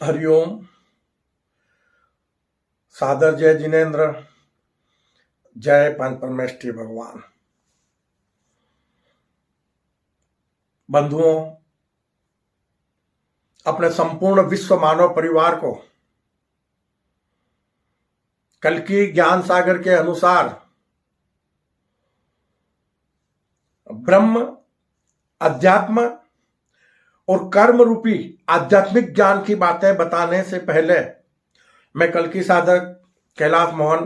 हरिओम। सादर जय जिनेन्द्र, जय पंच परमेष्ठी भगवान। बंधुओं, अपने संपूर्ण विश्व मानव परिवार को कल्कि ज्ञान सागर के अनुसार ब्रह्म, अध्यात्म और कर्म रूपी आध्यात्मिक ज्ञान की बातें बताने से पहले मैं कल्कि साधक कैलाश मोहन,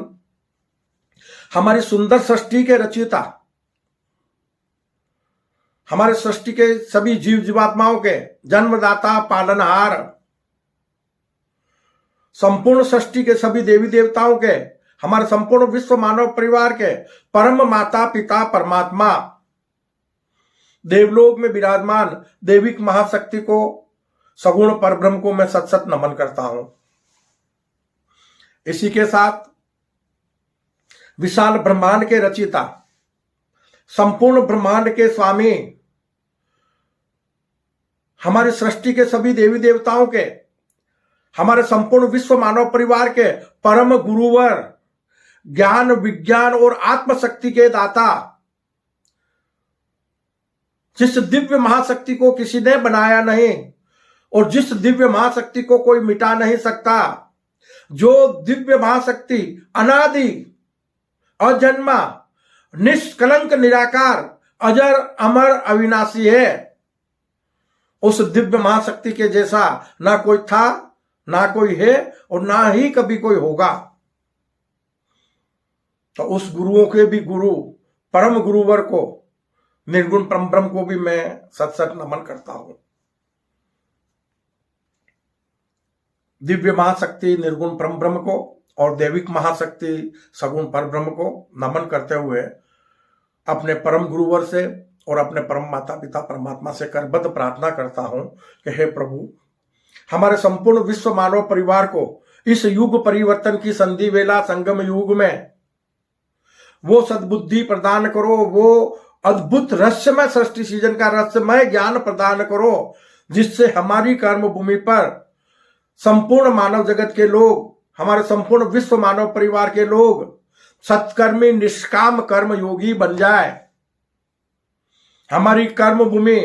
हमारी सुंदर सृष्टि के रचयिता, हमारे सृष्टि के सभी जीव जीवात्माओं के जन्मदाता, पालनहार, संपूर्ण सृष्टि के सभी देवी देवताओं के, हमारे संपूर्ण विश्व मानव परिवार के परम माता पिता परमात्मा, देवलोक में विराजमान देविक महाशक्ति को, सगुण परब्रह्म को मैं सत सत नमन करता हूं। इसी के साथ विशाल ब्रह्मांड के रचयिता, संपूर्ण ब्रह्मांड के स्वामी, हमारी सृष्टि के सभी देवी देवताओं के, हमारे संपूर्ण विश्व मानव परिवार के परम गुरुवर, ज्ञान विज्ञान और आत्मशक्ति के दाता, जिस दिव्य महाशक्ति को किसी ने बनाया नहीं और जिस दिव्य महाशक्ति को कोई मिटा नहीं सकता, जो दिव्य महाशक्ति अनादि, अजन्मा, निष्कलंक, निराकार, अजर, अमर, अविनाशी है, उस दिव्य महाशक्ति के जैसा ना कोई था, ना कोई है और ना ही कभी कोई होगा। तो उस गुरुओं के भी गुरु, परम गुरुवर को, निर्गुण परम ब्रह्म को भी मैं सत सत नमन करता हूं। दिव्य महाशक्ति निर्गुण परम ब्रह्म को और दैविक महाशक्ति सगुण पर ब्रह्म को नमन करते हुए अपने परम गुरुवर से और अपने परम माता पिता परमात्मा से करबद्ध प्रार्थना करता हूं कि हे प्रभु, हमारे संपूर्ण विश्व मानव परिवार को इस युग परिवर्तन की संधि वेला संगम युग में वो सद्बुद्धि प्रदान करो, वो अद्भुत रहस्यमय सृष्टि सीजन का रहस्यमय ज्ञान प्रदान करो, जिससे हमारी कर्म भूमि पर संपूर्ण मानव जगत के लोग, हमारे संपूर्ण विश्व मानव परिवार के लोग सत्कर्मी निष्काम कर्म योगी बन जाए। हमारी कर्म भूमि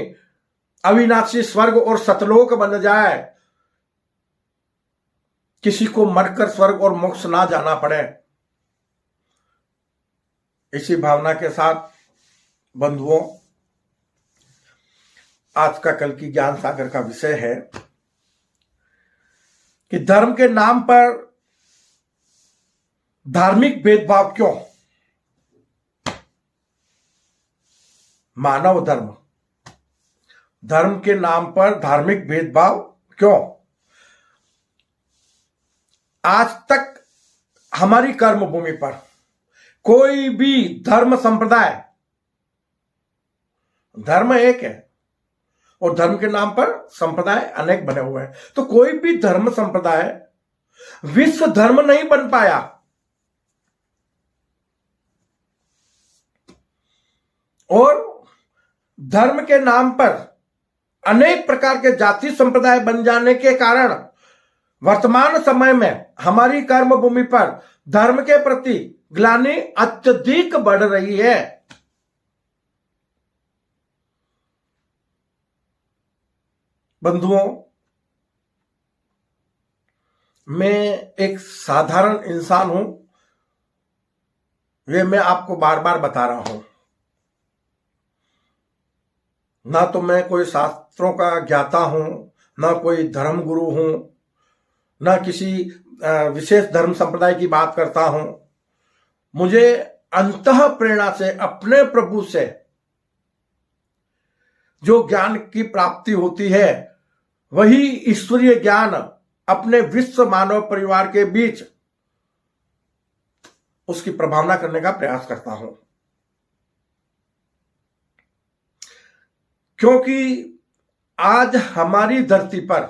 अविनाशी स्वर्ग और सतलोक बन जाए, किसी को मरकर स्वर्ग और मोक्ष ना जाना पड़े। इसी भावना के साथ बंधुओं, आज का कल्कि ज्ञान सागर का विषय है कि धर्म के नाम पर धार्मिक भेदभाव क्यों? मानव धर्म, धर्म के नाम पर धार्मिक भेदभाव क्यों? आज तक हमारी कर्म भूमि पर कोई भी धर्म संप्रदाय, धर्म एक है और धर्म के नाम पर संप्रदाय अनेक बने हुए हैं, तो कोई भी धर्म संप्रदाय विश्व धर्म नहीं बन पाया। और धर्म के नाम पर अनेक प्रकार के जाति संप्रदाय बन जाने के कारण वर्तमान समय में हमारी कर्म भूमि पर धर्म के प्रति ग्लानि अत्यधिक बढ़ रही है। बंधुओं, मैं एक साधारण इंसान हूं, ये मैं आपको बार बार बता रहा हूं। ना तो मैं कोई शास्त्रों का ज्ञाता हूं, ना कोई धर्म गुरु हूं, ना किसी विशेष धर्म संप्रदाय की बात करता हूं। मुझे अंतः प्रेरणा से अपने प्रभु से जो ज्ञान की प्राप्ति होती है, वही ईश्वरीय ज्ञान अपने विश्व मानव परिवार के बीच उसकी प्रभावना करने का प्रयास करता हूं। क्योंकि आज हमारी धरती पर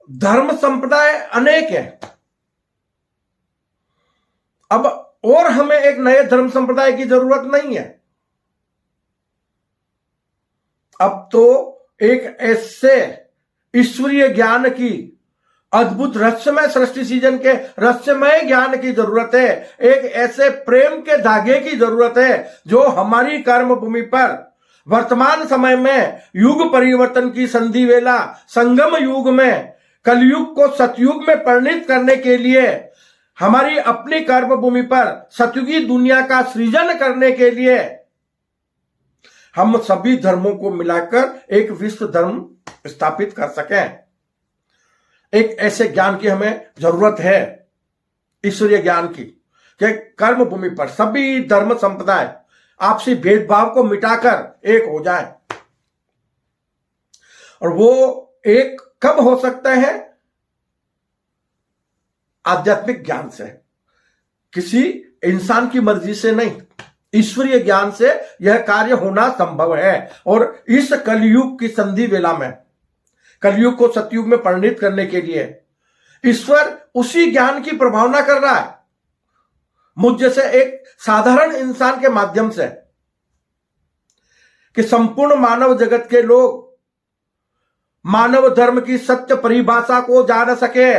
धर्म संप्रदाय अनेक है। अब और हमें एक नए धर्म संप्रदाय की जरूरत नहीं है। अब तो एक ऐसे ईश्वरीय ज्ञान की, अद्भुत रहस्यमय सृष्टि सीजन के रहस्यमय ज्ञान की जरूरत है। एक ऐसे प्रेम के धागे की जरूरत है जो हमारी कर्म भूमि पर वर्तमान समय में युग परिवर्तन की संधि वेला संगम युग में कलयुग को सतयुग में परिणित करने के लिए, हमारी अपनी कर्म भूमि पर सतयुगी दुनिया का सृजन करने के लिए हम सभी धर्मों को मिलाकर एक विश्व धर्म स्थापित कर सकें। एक ऐसे ज्ञान की हमें जरूरत है, ईश्वरीय ज्ञान की, कि कर्म भूमि पर सभी धर्म संप्रदाय आपसी भेदभाव को मिटाकर एक हो जाए। और वो एक कब हो सकता है? आध्यात्मिक ज्ञान से, किसी इंसान की मर्जी से नहीं, ईश्वरीय ज्ञान से यह कार्य होना संभव है। और इस कलयुग की संधि वेला में, कलयुग को सतयुग में परिणित करने के लिए ईश्वर उसी ज्ञान की प्रभावना कर रहा है मुझ जैसे एक साधारण इंसान के माध्यम से, कि संपूर्ण मानव जगत के लोग मानव धर्म की सत्य परिभाषा को जान सके,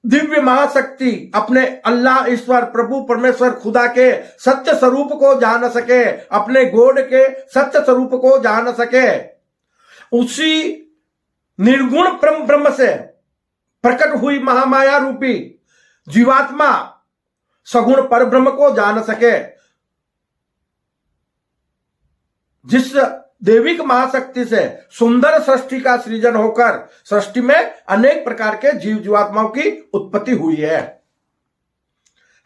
दिव्य महाशक्ति अपने अल्लाह ईश्वर प्रभु परमेश्वर खुदा के सत्य स्वरूप को जान सके, अपने गॉड के सत्य स्वरूप को जान सके, उसी निर्गुण परम ब्रह्म से प्रकट हुई महामाया रूपी जीवात्मा सगुण परब्रह्म को जान सके, जिस दैविक महाशक्ति से सुंदर सृष्टि का सृजन होकर सृष्टि में अनेक प्रकार के जीव जीवात्माओं की उत्पत्ति हुई है।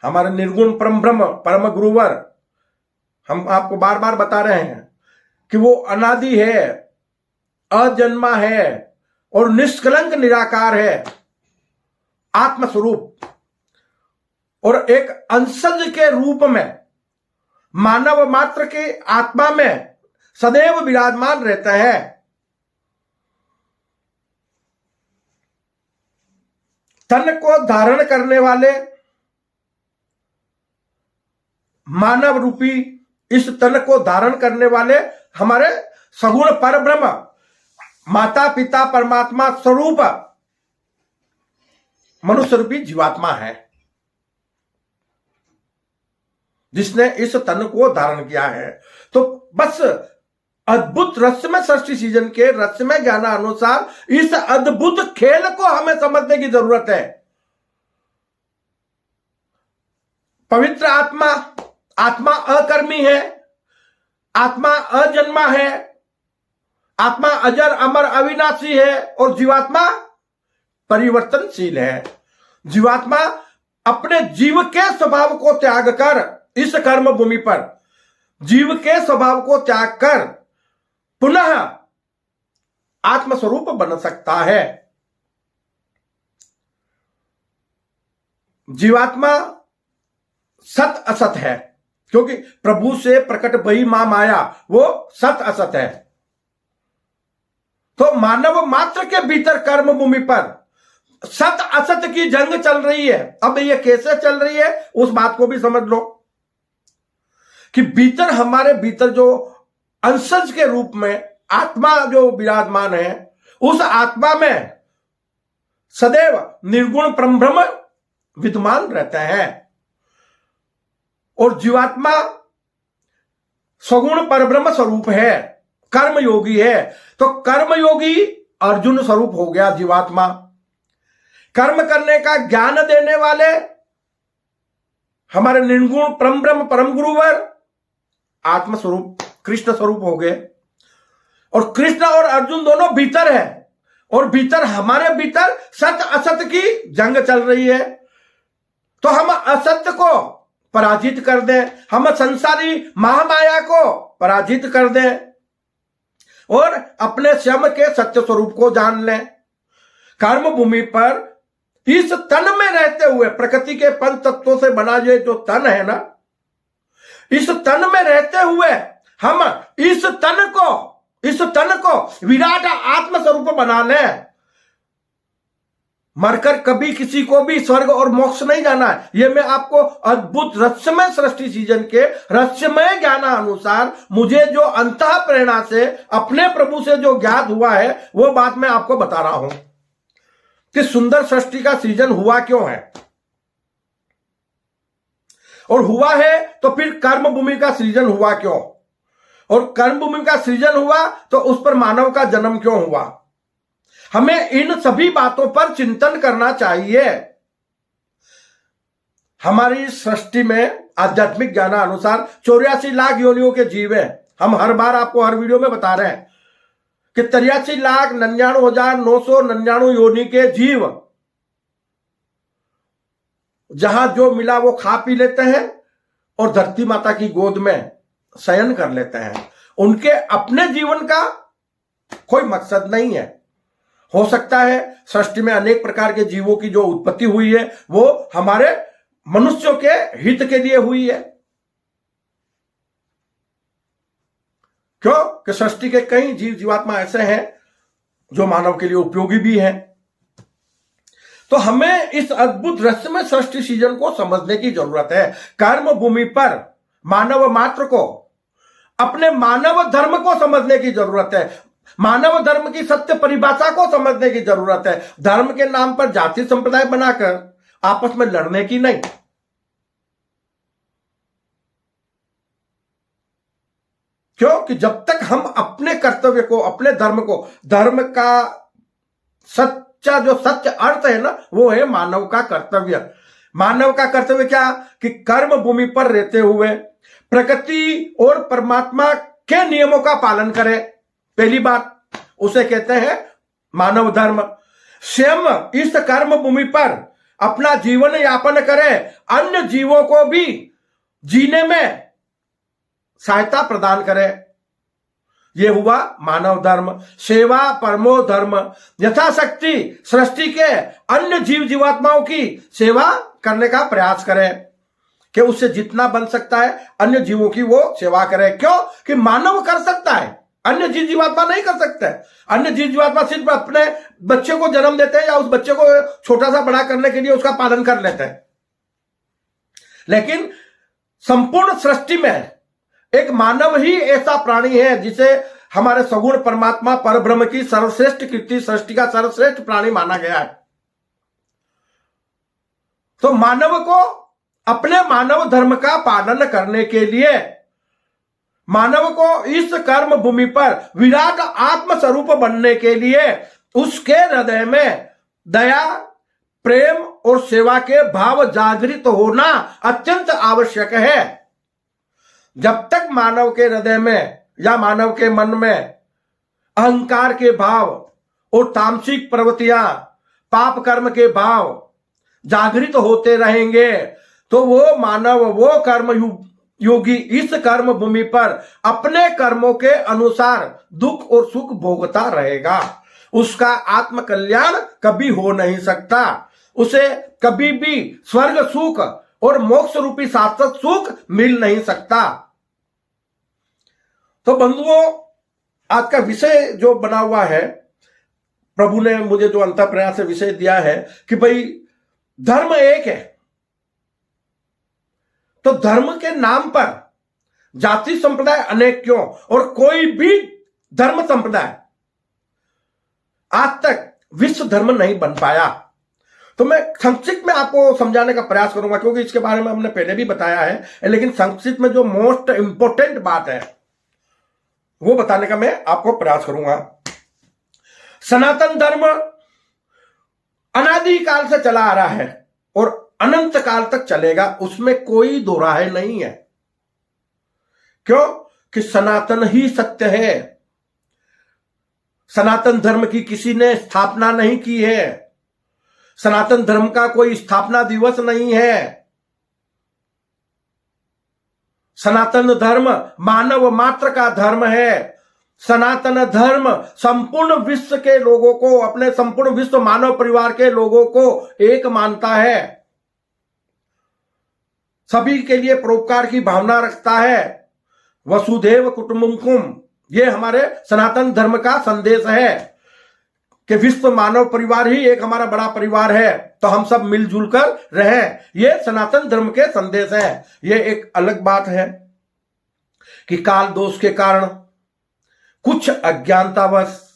हमारे निर्गुण परम ब्रह्म परम गुरुवर, हम आपको बार बार बता रहे हैं कि वो अनादि है, अजन्मा है और निष्कलंक निराकार है, आत्मस्वरूप, और एक अंशज के रूप में मानव मात्र के आत्मा में सदैव विराजमान रहता है। तन को धारण करने वाले मानव रूपी, इस तन को धारण करने वाले हमारे सगुण परब्रह्म माता पिता परमात्मा स्वरूप मनुष्य रूपी जीवात्मा है, जिसने इस तन को धारण किया है। तो बस अद्भुत रहस्यमय सृष्टि सीजन के रहस्यमय ज्ञान अनुसार इस अद्भुत खेल को हमें समझने की जरूरत है। पवित्र आत्मा, आत्मा अकर्मी है, आत्मा अजन्मा है, आत्मा अजर अमर अविनाशी है और जीवात्मा परिवर्तनशील है। जीवात्मा अपने जीव के स्वभाव को त्याग कर, इस कर्म भूमि पर जीव के स्वभाव को त्याग कर पुनः आत्मस्वरूप बन सकता है। जीवात्मा सत असत है, क्योंकि प्रभु से प्रकट भई मां माया वो सत असत है। तो मानव मात्र के भीतर कर्म भूमि पर सत असत की जंग चल रही है। अब ये कैसे चल रही है उस बात को भी समझ लो, कि भीतर, हमारे भीतर जो अंशज के रूप में आत्मा जो विराजमान है, उस आत्मा में सदैव निर्गुण परब्रह्म विद्यमान रहता है और जीवात्मा सगुण परब्रह्म स्वरूप है, कर्मयोगी है। तो कर्मयोगी अर्जुन स्वरूप हो गया जीवात्मा। कर्म करने का ज्ञान देने वाले हमारे निर्गुण परब्रह्म परम गुरुवर आत्मस्वरूप कृष्ण स्वरूप हो गए। और कृष्ण और अर्जुन दोनों भीतर है, और भीतर, हमारे भीतर सत्य असत्य की जंग चल रही है। तो हम असत्य को पराजित कर दें, हम संसारी महामाया को पराजित कर दें और अपने स्वयं के सत्य स्वरूप को जान लें। कर्म भूमि पर इस तन में रहते हुए, प्रकृति के पंच तत्वों से बना ये जो तन है ना, इस तन में रहते हुए हम इस तन को विराट आत्म स्वरूप बना लें। मरकर कभी किसी को भी स्वर्ग और मोक्ष नहीं जाना है। यह मैं आपको अद्भुत रहस्यमय सृष्टि सीजन के रहस्यमय ज्ञान अनुसार मुझे जो अंतः प्रेरणा से अपने प्रभु से जो ज्ञात हुआ है वो बात मैं आपको बता रहा हूं कि सुंदर सृष्टि का सीजन हुआ क्यों है, और हुआ है तो फिर कर्म भूमि का सृजन हुआ क्यों, और कर्म भूमि का सृजन हुआ तो उस पर मानव का जन्म क्यों हुआ। हमें इन सभी बातों पर चिंतन करना चाहिए। हमारी सृष्टि में आध्यात्मिक ज्ञान अनुसार 84 लाख योनियों के जीव हैं। हम हर बार आपको हर वीडियो में बता रहे हैं कि 83,99,999 योनि के जीव जहां जो मिला वो खा पी लेते हैं और धरती माता की गोद में शयन कर लेते हैं। उनके अपने जीवन का कोई मकसद नहीं है। हो सकता है सृष्टि में अनेक प्रकार के जीवों की जो उत्पत्ति हुई है वो हमारे मनुष्यों के हित के लिए हुई है। क्यों कि सृष्टि के कई जीव जीवात्मा ऐसे हैं जो मानव के लिए उपयोगी भी हैं। तो हमें इस अद्भुत रहस्यमय सृष्टि सीजन को समझने की जरूरत है। कर्म भूमि पर मानव मात्र को अपने मानव धर्म को समझने की जरूरत है। मानव धर्म की सत्य परिभाषा को समझने की जरूरत है। धर्म के नाम पर जाति संप्रदाय बनाकर आपस में लड़ने की नहीं। क्योंकि जब तक हम अपने कर्तव्य को, अपने धर्म को, धर्म का सच्चा जो सत्य अर्थ है ना वो है मानव का कर्तव्य। मानव का कर्तव्य क्या कि कर्म भूमि पर रहते हुए प्रकृति और परमात्मा के नियमों का पालन करे। पहली बात उसे कहते हैं मानव धर्म। स्वयं इस कर्म भूमि पर अपना जीवन यापन करे, अन्य जीवों को भी जीने में सहायता प्रदान करे। यह हुआ मानव धर्म। सेवा परमो धर्म। यथाशक्ति सृष्टि के अन्य जीव जीवात्माओं की सेवा करने का प्रयास करे कि उससे जितना बन सकता है अन्य जीवों की वो सेवा करे। क्यों कि मानव कर सकता है, अन्य जीव जीवात्मा नहीं कर सकते। अन्य जीव जीवात्मा सिर्फ अपने बच्चे को जन्म देते हैं या उस बच्चे को छोटा सा बड़ा करने के लिए उसका पालन कर लेते हैं, लेकिन संपूर्ण सृष्टि में एक मानव ही ऐसा प्राणी है जिसे हमारे सगुण परमात्मा परब्रह्म की सर्वश्रेष्ठ कृति, सृष्टि का सर्वश्रेष्ठ प्राणी माना गया है। तो मानव को अपने मानव धर्म का पालन करने के लिए मानव को इस कर्म भूमि पर विराट आत्म स्वरूप बनने के लिए उसके हृदय में दया, प्रेम और सेवा के भाव जागृत होना अत्यंत आवश्यक है। जब तक मानव के हृदय में या मानव के मन में अहंकार के भाव और तामसिक प्रवृत्तियां, पाप कर्म के भाव जागृत होते रहेंगे तो वो मानव, वो कर्म योगी इस कर्म भूमि पर अपने कर्मों के अनुसार दुख और सुख भोगता रहेगा। उसका आत्म कल्याण कभी हो नहीं सकता। उसे कभी भी स्वर्ग सुख और मोक्ष रूपी शाश्वत सुख मिल नहीं सकता। तो बंधुओं, आज का विषय जो बना हुआ है, प्रभु ने मुझे जो अंतःप्रेरणा से विषय दिया है कि भाई धर्म एक है, तो धर्म के नाम पर जाति संप्रदाय अनेक क्यों, और कोई भी धर्म संप्रदाय आज तक विश्व धर्म नहीं बन पाया। तो मैं संक्षिप्त में आपको समझाने का प्रयास करूंगा, क्योंकि इसके बारे में हमने पहले भी बताया है, लेकिन संक्षिप्त में जो मोस्ट इंपोर्टेंट बात है वो बताने का मैं आपको प्रयास करूंगा। सनातन धर्म अनादि काल से चला आ रहा है और अनंत काल तक चलेगा, उसमें कोई दो राय नहीं है। क्यों कि सनातन ही सत्य है। सनातन धर्म की किसी ने स्थापना नहीं की है। सनातन धर्म का कोई स्थापना दिवस नहीं है। सनातन धर्म मानव मात्र का धर्म है। सनातन धर्म संपूर्ण विश्व के लोगों को, अपने संपूर्ण विश्व मानव परिवार के लोगों को एक मानता है, सभी के लिए परोपकार की भावना रखता है। वसुधैव कुटुंबकम, ये हमारे सनातन धर्म का संदेश है कि विश्व मानव परिवार ही एक हमारा बड़ा परिवार है, तो हम सब मिलजुल कर रहें। ये सनातन धर्म के संदेश हैं। ये एक अलग बात है कि काल दोष के कारण कुछ अज्ञानतावश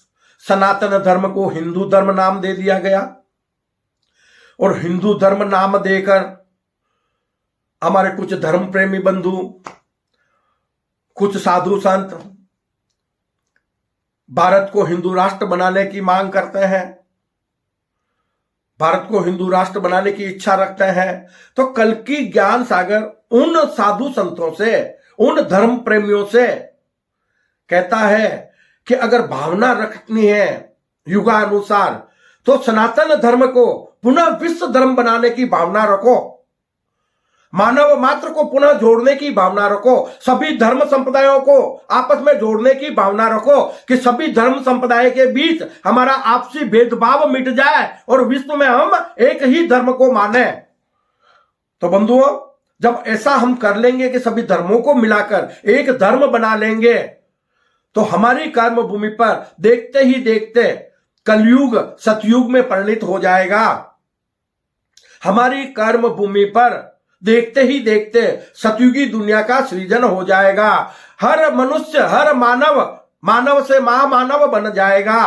सनातन धर्म को हिंदू धर्म नाम दे दिया गया, और हिंदू धर्म नाम देकर हमारे कुछ धर्म प्रेमी बंधु, कुछ साधु संत भारत को हिंदू राष्ट्र बनाने की मांग करते हैं, भारत को हिंदू राष्ट्र बनाने की इच्छा रखते हैं। तो कल्कि ज्ञान सागर उन साधु संतों से, उन धर्म प्रेमियों से कहता है कि अगर भावना रखनी है युगानुसार तो सनातन धर्म को पुनः विश्व धर्म बनाने की भावना रखो, मानव मात्र को पुनः जोड़ने की भावना रखो, सभी धर्म संप्रदायों को आपस में जोड़ने की भावना रखो कि सभी धर्म संप्रदाय के बीच हमारा आपसी भेदभाव मिट जाए और विश्व में हम एक ही धर्म को माने। तो बंधुओं, जब ऐसा हम कर लेंगे कि सभी धर्मों को मिलाकर एक धर्म बना लेंगे, तो हमारी कर्म भूमि पर देखते ही देखते कलयुग सतयुग में परिणित हो जाएगा। हमारी कर्म भूमि पर देखते ही देखते सतयुगी दुनिया का सृजन हो जाएगा। हर मनुष्य, हर मानव मानव से महामानव बन जाएगा,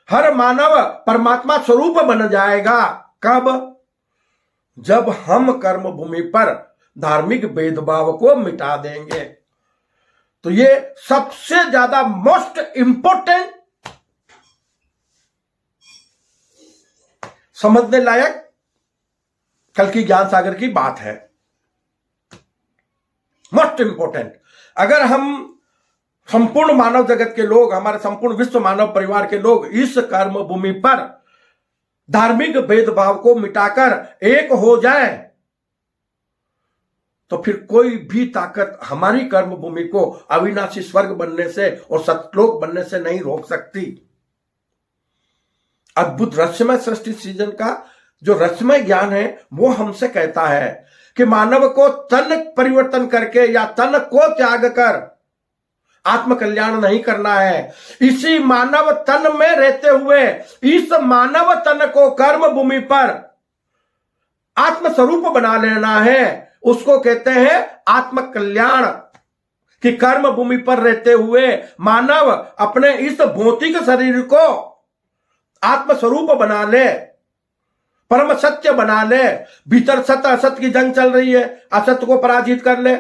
हर मानव परमात्मा स्वरूप बन जाएगा। कब? जब हम कर्म भूमि पर धार्मिक भेदभाव को मिटा देंगे। तो ये सबसे ज्यादा मोस्ट इंपोर्टेंट, समझने लायक कल्कि ज्ञान सागर की बात है, मोस्ट इंपोर्टेंट। अगर हम संपूर्ण मानव जगत के लोग, हमारे संपूर्ण विश्व मानव परिवार के लोग इस कर्म भूमि पर धार्मिक भेदभाव को मिटाकर एक हो जाएं, तो फिर कोई भी ताकत हमारी कर्म भूमि को अविनाशी स्वर्ग बनने से और सतलोक बनने से नहीं रोक सकती। अद्भुत रहस्यमय सृष्टि सृजन का जो रहस्यमय ज्ञान है वो हमसे कहता है कि मानव को तन परिवर्तन करके या तन को त्याग कर आत्म कल्याण नहीं करना है। इसी मानव तन में रहते हुए इस मानव तन को कर्म भूमि पर आत्म स्वरूप बना लेना है। उसको कहते हैं आत्म कल्याण। कि कर्म भूमि पर रहते हुए मानव अपने इस भौतिक शरीर को आत्म स्वरूप बना ले, परम सत्य बना ले। भीतर सत्य असत की जंग चल रही है, असत्य को पराजित कर ले,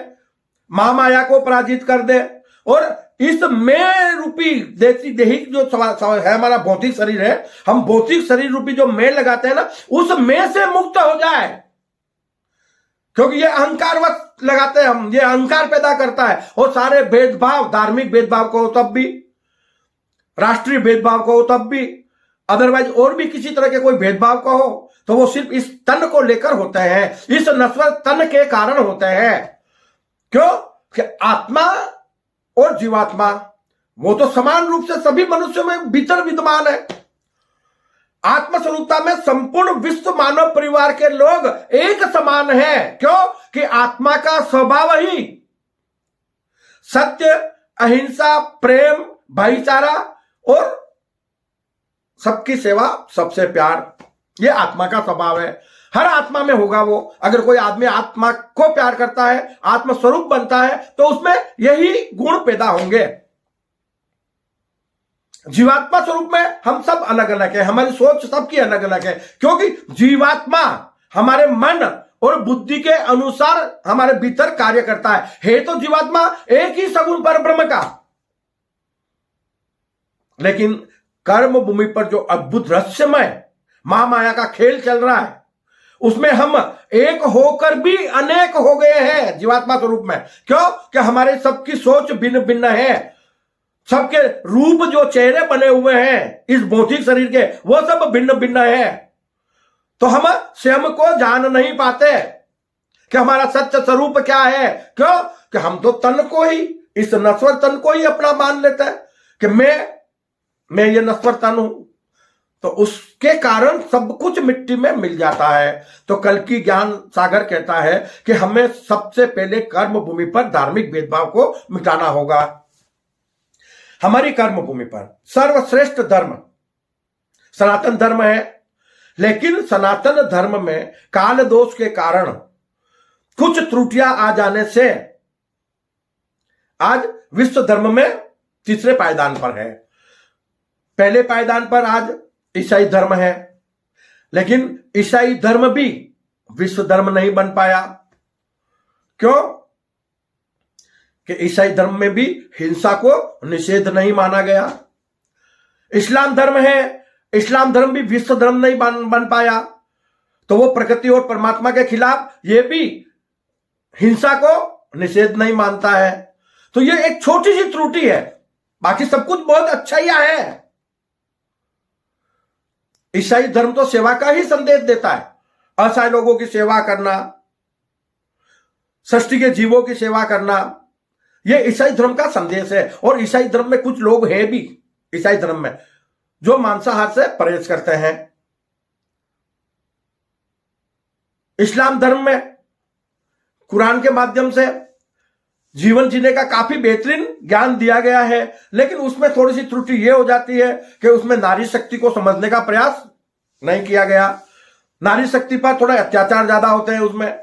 महामाया को पराजित कर दे, और इस मैं रूपी देही जो है हमारा भौतिक शरीर है, हम भौतिक शरीर रूपी जो मैं लगाते हैं ना, उस मैं से मुक्त हो जाए। क्योंकि ये अहंकारवश लगाते हैं हम, ये अहंकार पैदा करता है। और सारे भेदभाव, धार्मिक भेदभाव को तब भी, राष्ट्रीय भेदभाव को तब भी, अदरवाइज और भी किसी तरह के कोई भेदभाव का हो तो वो सिर्फ इस तन को लेकर होते हैं, इस नश्वर तन के कारण होते हैं। क्यों? कि आत्मा और जीवात्मा वो तो समान रूप से सभी मनुष्यों में भीतर विद्यमान है। आत्मस्वरूपता में संपूर्ण विश्व मानव परिवार के लोग एक समान है। क्यों? कि आत्मा का स्वभाव ही सत्य, अहिंसा, प्रेम, भाईचारा और सबकी सेवा, सबसे प्यार, ये आत्मा का स्वभाव है। हर आत्मा में होगा वो। अगर कोई आदमी आत्मा को प्यार करता है, आत्म स्वरूप बनता है, तो उसमें यही गुण पैदा होंगे। जीवात्मा स्वरूप में हम सब अलग अलग है, हमारी सोच सबकी अलग अलग है। क्योंकि जीवात्मा हमारे मन और बुद्धि के अनुसार हमारे भीतर कार्य करता है तो जीवात्मा एक ही सगुण पर ब्रह्म का। लेकिन कर्म भूमि पर जो अद्भुत रहस्यमय महामाया का खेल चल रहा है, उसमें हम एक होकर भी अनेक हो गए हैं जीवात्मा स्वरूप में। क्यों? कि हमारे सबकी सोच भिन्न भिन्न है, सबके रूप जो चेहरे बने हुए हैं इस भौतिक शरीर के, वो सब भिन्न भिन्न है। तो हम स्वयं को जान नहीं पाते कि हमारा सत्य स्वरूप क्या है। क्यों? कि हम तो तन को ही, इस नश्वर तन को ही अपना मान लेते हैं कि मैं ये नश्वर तन हूं। तो उसके कारण सब कुछ मिट्टी में मिल जाता है। तो कल्कि ज्ञान सागर कहता है कि हमें सबसे पहले कर्म भूमि पर धार्मिक भेदभाव को मिटाना होगा। हमारी कर्म भूमि पर सर्वश्रेष्ठ धर्म, सनातन धर्म है, लेकिन सनातन धर्म में काल दोष के कारण कुछ त्रुटियां आ जाने से आज विश्व धर्म में तीसरे पायदान पर है। पहले पायदान पर आज ईसाई धर्म है, लेकिन ईसाई धर्म भी विश्व धर्म नहीं बन पाया। क्यों? कि ईसाई धर्म में भी हिंसा को निषेध नहीं माना गया। इस्लाम धर्म है, इस्लाम धर्म भी विश्व धर्म नहीं बन पाया, तो वो प्रकृति और परमात्मा के खिलाफ ये भी हिंसा को निषेध नहीं मानता है। तो ये एक छोटी सी त्रुटि है, बाकी सब कुछ बहुत अच्छाइयां है। ईसाई धर्म तो सेवा का ही संदेश देता है, असहाय लोगों की सेवा करना, सृष्टि के जीवों की सेवा करना, यह ईसाई धर्म का संदेश है। और ईसाई धर्म में कुछ लोग हैं भी ईसाई धर्म में जो मांसाहार से परहेज करते हैं। इस्लाम धर्म में कुरान के माध्यम से जीवन जीने का काफी बेहतरीन ज्ञान दिया गया है, लेकिन उसमें थोड़ी सी त्रुटि यह हो जाती है कि उसमें नारी शक्ति को समझने का प्रयास नहीं किया गया। नारी शक्ति पर थोड़ा अत्याचार ज्यादा होते हैं उसमें,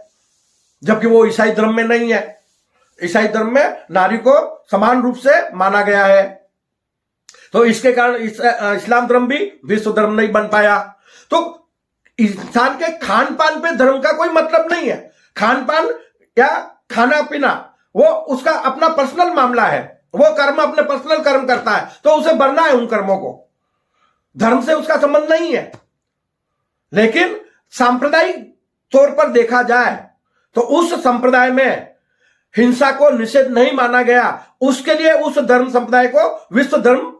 जबकि वो ईसाई धर्म में नहीं है। ईसाई धर्म में नारी को समान रूप से माना गया है, तो इसके कारण इस्लाम धर्म भी विश्व धर्म नहीं बन पाया। तो इंसान के खान पान पे धर्म का कोई मतलब नहीं है। खान पान या खाना पीना वो उसका अपना पर्सनल मामला है, वो कर्म अपने पर्सनल कर्म करता है, तो उसे भरना है उन कर्मों को, धर्म से उसका संबंध नहीं है। लेकिन सांप्रदायिक तौर पर देखा जाए तो उस संप्रदाय में हिंसा को निषेध नहीं माना गया, उसके लिए उस धर्म संप्रदाय को विश्व धर्म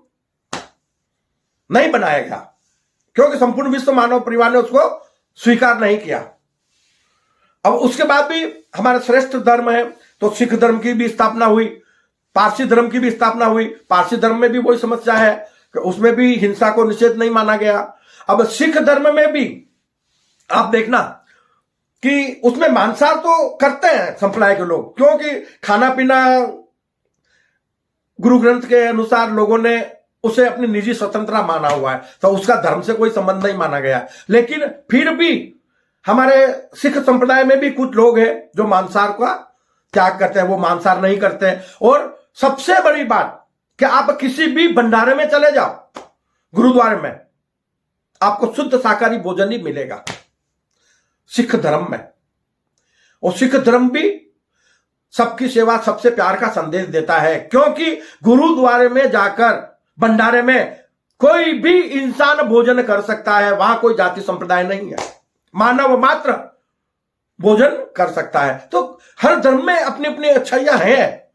नहीं बनाया गया, क्योंकि संपूर्ण विश्व मानव परिवार ने उसको स्वीकार नहीं किया। अब उसके बाद भी हमारा श्रेष्ठ धर्म है, तो सिख धर्म की भी स्थापना हुई, पारसी धर्म की भी स्थापना हुई। पारसी धर्म में भी वही समस्या है कि उसमें भी हिंसा को निषेध नहीं माना गया। अब सिख धर्म में भी आप देखना कि उसमें मांसाहार तो करते हैं संप्रदाय के लोग, क्योंकि खाना पीना गुरु ग्रंथ के अनुसार लोगों ने उसे अपनी निजी स्वतंत्रता माना हुआ है, तो उसका धर्म से कोई संबंध नहीं माना गया। लेकिन फिर भी हमारे सिख संप्रदाय में भी कुछ लोग हैं जो मांसाहार का त्याग करते हैं, वो मांसाहार नहीं करते। और सबसे बड़ी बात कि आप किसी भी भंडारे में चले जाओ, गुरुद्वारे में, आपको शुद्ध शाकाहारी भोजन ही मिलेगा सिख धर्म में। और सिख धर्म भी सबकी सेवा सबसे प्यार का संदेश देता है, क्योंकि गुरुद्वारे में जाकर भंडारे में कोई भी इंसान भोजन कर सकता है, वहां कोई जाति संप्रदाय नहीं है, मानव मात्र भोजन कर सकता है। तो हर धर्म में अपनी अपनी अच्छाइयां हैं।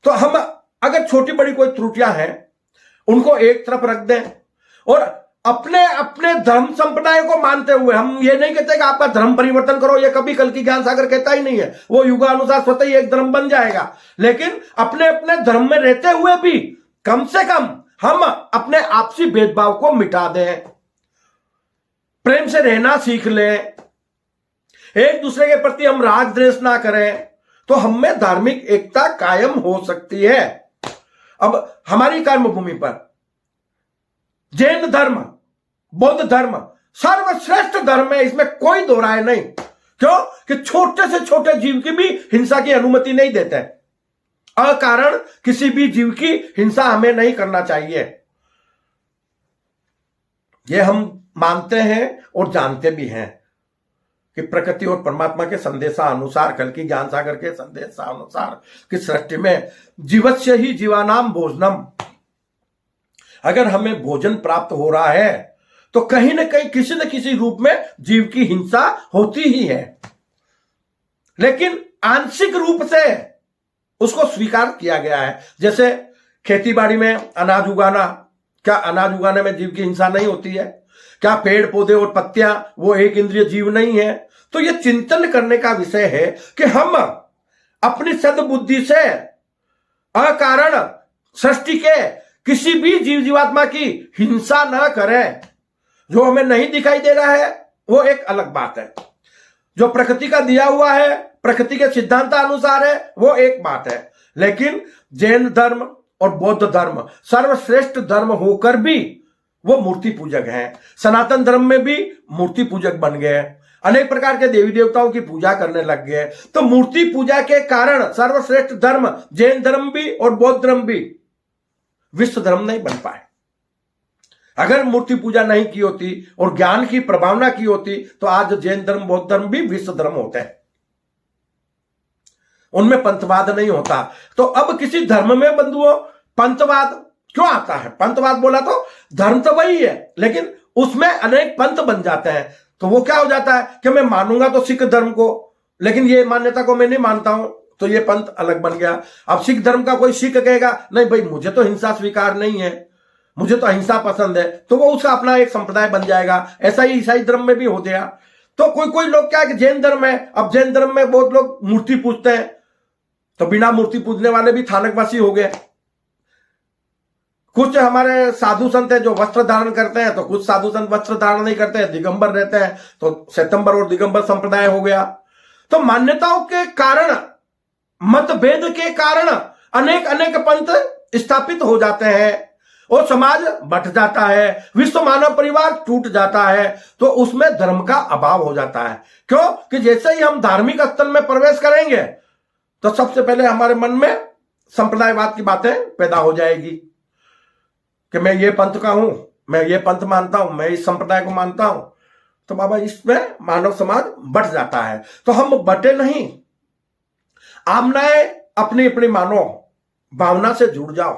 तो हम अगर छोटी बड़ी कोई त्रुटियां हैं उनको एक तरफ रख दें और अपने अपने धर्म संप्रदाय को मानते हुए, हम ये नहीं कहते कि आपका धर्म परिवर्तन करो, ये कभी कल की ज्ञान सागर कहता ही नहीं है, वो युगानुसार स्वतः ही एक धर्म बन जाएगा। लेकिन अपने अपने धर्म में रहते हुए भी कम से कम हम अपने आपसी भेदभाव को मिटा दें, प्रेम से रहना सीख लें, एक दूसरे के प्रति हम राग द्वेष ना करें, तो हम में धार्मिक एकता कायम हो सकती है। अब हमारी कर्मभूमि पर जैन धर्म, बौद्ध धर्म सर्वश्रेष्ठ धर्म है, इसमें कोई दो राय नहीं। क्यों? कि छोटे से छोटे जीव की भी हिंसा की अनुमति नहीं देते। अकारण किसी भी जीव की हिंसा हमें नहीं करना चाहिए, यह हम मानते हैं और जानते भी हैं कि प्रकृति और परमात्मा के संदेशानुसार, कल की ज्ञान सागर के संदेशानुसार कि सृष्टि में जीवस्य ही जीवानाम भोजनम, अगर हमें भोजन प्राप्त हो रहा है तो कहीं ना कहीं किसी न किसी रूप में जीव की हिंसा होती ही है, लेकिन आंशिक रूप से उसको स्वीकार किया गया है। जैसे खेतीबाड़ी में अनाज उगाना, क्या अनाज उगाने में जीव की हिंसा नहीं होती है? क्या पेड़ पौधे और पत्तियां वो एक इंद्रिय जीव नहीं है? तो ये चिंतन करने का विषय है कि हम अपनी सद्बुद्धि से अकारण सृष्टि के किसी भी जीव जीवात्मा की हिंसा न करें। जो हमें नहीं दिखाई दे रहा है वो एक अलग बात है, जो प्रकृति का दिया हुआ है, प्रकृति के सिद्धांत अनुसार है, वो एक बात है। लेकिन जैन धर्म और बौद्ध धर्म सर्वश्रेष्ठ धर्म होकर भी वो मूर्ति पूजक हैं। सनातन धर्म में भी मूर्ति पूजक बन गए, अनेक प्रकार के देवी देवताओं की पूजा करने लग गए। तो मूर्ति पूजा के कारण सर्वश्रेष्ठ धर्म जैन धर्म भी और बौद्ध धर्म भी विश्व धर्म नहीं बन पाए। अगर मूर्ति पूजा नहीं की होती और ज्ञान की प्रभावना की होती तो आज जैन धर्म बौद्ध धर्म भी विश्व धर्म होते हैं, उनमें पंथवाद नहीं होता। तो अब किसी धर्म में बंधुओं पंथवाद क्यों आता है? पंथवाद बोला तो धर्म तो वही है, लेकिन उसमें अनेक पंथ बन जाते हैं। तो वो क्या हो जाता है कि मैं मानूंगा तो सिख धर्म को, लेकिन ये मान्यता को मैं नहीं मानता हूं, तो ये पंथ अलग बन गया। अब सिख धर्म का कोई सिख कहेगा नहीं भाई मुझे तो हिंसा स्वीकार नहीं है, मुझे तो अहिंसा पसंद है, तो वो उसका अपना एक संप्रदाय बन जाएगा। ऐसा ही ईसाई धर्म में भी हो गया। तो कोई कोई लोग क्या है कि जैन धर्म है, अब जैन धर्म में बहुत लोग मूर्ति पूजते हैं, तो बिना मूर्ति पूजने वाले भी थानकवासी हो गए। कुछ हमारे साधु संत है जो वस्त्र धारण करते हैं, तो कुछ साधु संत वस्त्र धारण नहीं करते हैं, दिगंबर रहते हैं, तो श्वेतंबर और दिगंबर संप्रदाय हो गया। तो मान्यताओं के कारण, मतभेद के कारण अनेक अनेक पंथ स्थापित हो जाते हैं और समाज बंट जाता है, विश्व मानव परिवार टूट जाता है। तो उसमें धर्म का अभाव हो जाता है। क्यों? कि जैसे ही हम धार्मिक स्थल में प्रवेश करेंगे तो सबसे पहले हमारे मन में संप्रदायवाद की बातें पैदा हो जाएगी कि मैं ये पंथ का हूं, मैं ये पंथ मानता हूं, मैं इस संप्रदाय को मानता हूं। तो बाबा इसमें मानव समाज बंट जाता है। तो हम बटे नहीं, आमनाए अपनी अपनी मानो, भावना से जुड़ जाओ।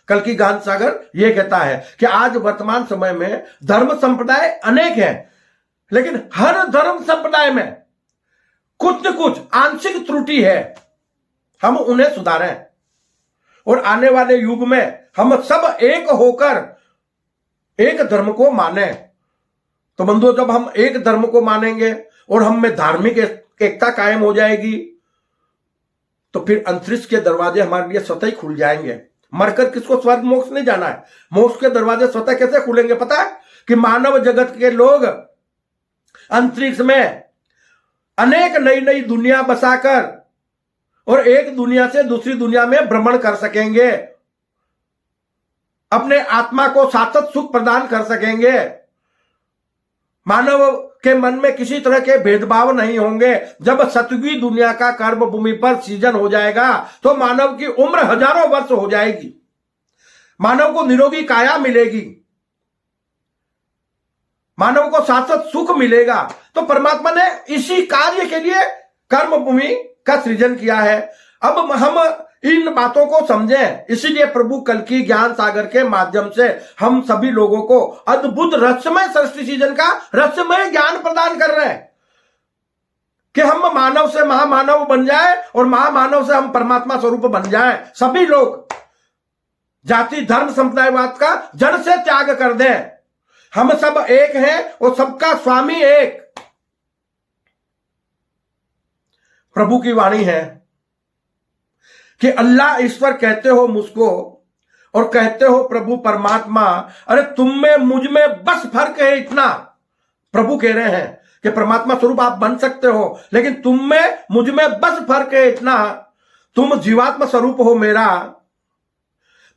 कल्कि ज्ञान सागर ये कहता है कि आज वर्तमान समय में धर्म संप्रदाय अनेक हैं, लेकिन हर धर्म संप्रदाय में कुछ न कुछ आंशिक त्रुटि है, हम उन्हें सुधारें और आने वाले युग में हम सब एक होकर एक धर्म को माने। तो बंधुओं, जब हम एक धर्म को मानेंगे और हम में धार्मिक एकता कायम हो जाएगी तो फिर अंतरिक्ष के दरवाजे हमारे लिए स्वतः ही खुल जाएंगे। मरकर किसको स्वर्ग मोक्ष नहीं जाना है, मोक्ष के दरवाजे स्वतः कैसे खुलेंगे पता है? कि मानव जगत के लोग अंतरिक्ष में अनेक नई नई दुनिया बसाकर और एक दुनिया से दूसरी दुनिया में भ्रमण कर सकेंगे, अपने आत्मा को शाश्वत सुख प्रदान कर सकेंगे। मानव के मन में किसी तरह के भेदभाव नहीं होंगे। जब सतयुगी दुनिया का कर्म भूमि पर सृजन हो जाएगा तो मानव की उम्र हजारों वर्ष हो जाएगी, मानव को निरोगी काया मिलेगी, मानव को शाश्वत सुख मिलेगा। तो परमात्मा ने इसी कार्य के लिए कर्म भूमि का सृजन किया है। अब हम इन बातों को समझें, इसीलिए प्रभु कल्कि ज्ञान सागर के माध्यम से हम सभी लोगों को अद्भुत रहस्यमय सृष्टि सृजन का रहस्यमय ज्ञान प्रदान कर रहे हैं कि हम मानव से महामानव बन जाए और महामानव से हम परमात्मा स्वरूप बन जाए। सभी लोग जाति धर्म संप्रदायवाद का जड़ से त्याग कर दें। हम सब एक हैं और सबका स्वामी एक। प्रभु की वाणी है कि अल्लाह ईश्वर कहते हो मुझको और कहते हो प्रभु परमात्मा, अरे तुम में मुझ में बस फर्क है इतना। प्रभु कह रहे हैं कि परमात्मा स्वरूप आप बन सकते हो, लेकिन तुम में मुझ में बस फर्क है इतना, तुम जीवात्मा स्वरूप हो मेरा,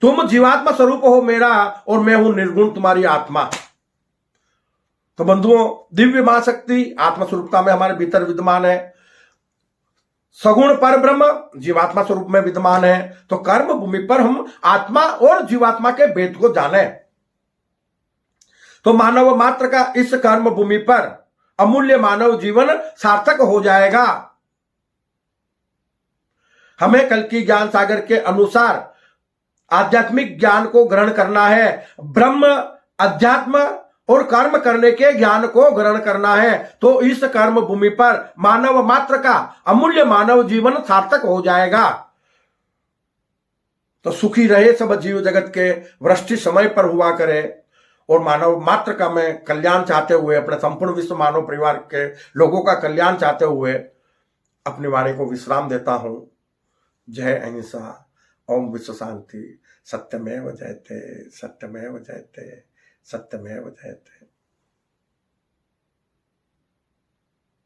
तुम जीवात्मा स्वरूप हो मेरा और मैं हूं निर्गुण तुम्हारी आत्मा। तो बंधुओं, दिव्य महाशक्ति आत्मस्वरूपता में हमारे भीतर विद्यमान है, सगुण पर ब्रह्म जीवात्मा स्वरूप में विद्यमान है। तो कर्म भूमि पर हम आत्मा और जीवात्मा के भेद को जाने। तो मानव मात्र का इस कर्म भूमि पर अमूल्य मानव जीवन सार्थक हो जाएगा। हमें कल्कि ज्ञान सागर के अनुसार आध्यात्मिक ज्ञान को ग्रहण करना है, ब्रह्म अध्यात्म और कर्म करने के ज्ञान को ग्रहण करना है। तो इस कर्म भूमि पर मानव मात्र का अमूल्य मानव जीवन सार्थक हो जाएगा। तो सुखी रहे सब जीव जगत के, वृष्टि समय पर हुआ करे और मानव मात्र का मैं कल्याण चाहते हुए, अपने संपूर्ण विश्व मानव परिवार के लोगों का कल्याण चाहते हुए अपनी वाणी को विश्राम देता हूं। जय अहिंसा, ओम विश्व शांति, सत्यमेव जयते, सत्यमेव जयते, सत्यमेव जयते।